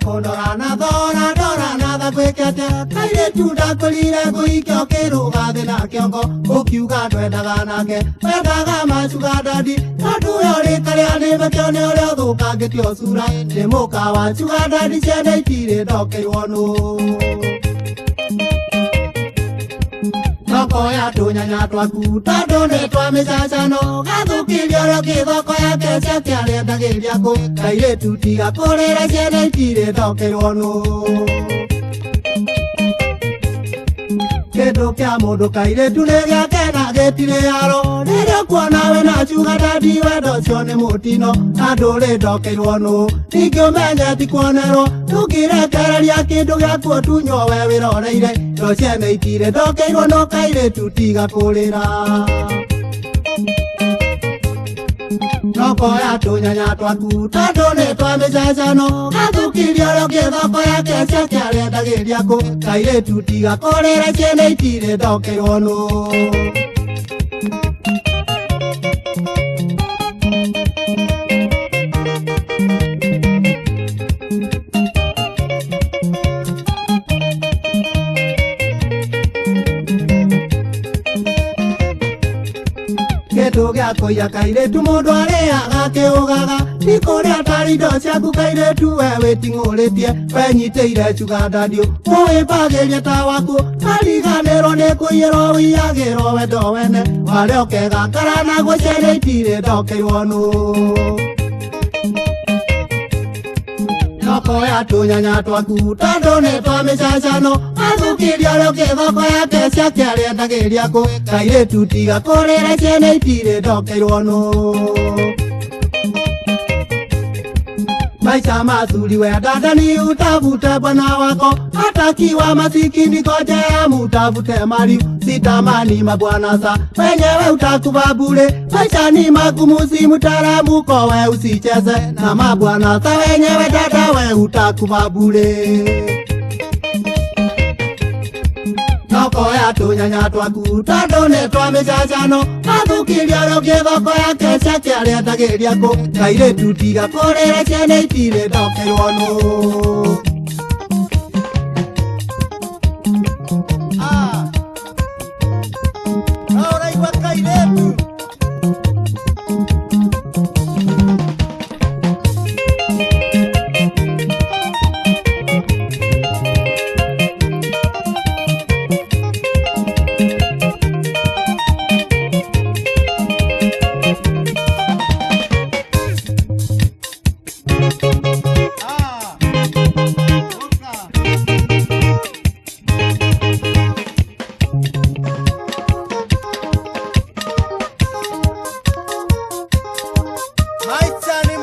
Condorana, Dora, the Quakata, Kaide to the Colina, Goiko, the Nakiango, Okuga, Dranaganaga, Pagama, Sugadadi, Tatu, never can you get your Sura, the Mokawa, Sugadadi, Chadai, Doke, Koya to nyanya to akuta done to amesasano gato kilio ke do koya ke se kale da ke dia ko kaire tuti ga kore ra se dai tire do ke ono ke do kya modo kaire tule ga ke na ke tire aro ne do ko na we na chu ga da di we do chone motino na do le do ke ono ti ko me nya ti ko ne ro tu ki ra ka ya ke do ga ko tu nyo we ro re re do che nei tire do ke ono kaire tuti ga kolera no koya to nyanya to akuta done to amesasano gato kilio ke do koya ke se kale da ke dia ko kaire tuti ga kolera che nei tire do ke ono Toga koya kaire tu modware aga ke ogaga tikore atari do chaku kaire tu waiting oletie penyi teire chuga dadio oe page tawaku ali ganero ne koyero yagero we do wene wale okega karana go chere tire do ke wono Koya to nyanya to akuta done to amesasano azu kilio ke do koya ke se kale da ke dia ko kaire tuti ga kore ra che nei tire do ke ono Mai sama suri we dadani utavuta bwana wako atakiwa masikini koja mutavute mali sitamani mabwana sa wenyewe utakuva bure maisha ni magumu si mutaramu kwa we usicheze na mabwana sa wenyewe dada we utakuva bure Koya to nyanya to akuta done to amesasano gato kilio ke do koya ke se kale da ke dia ko kaire tuti ga kore ra che nei tire do ke ono Ahora igual kaire tu Maisha ni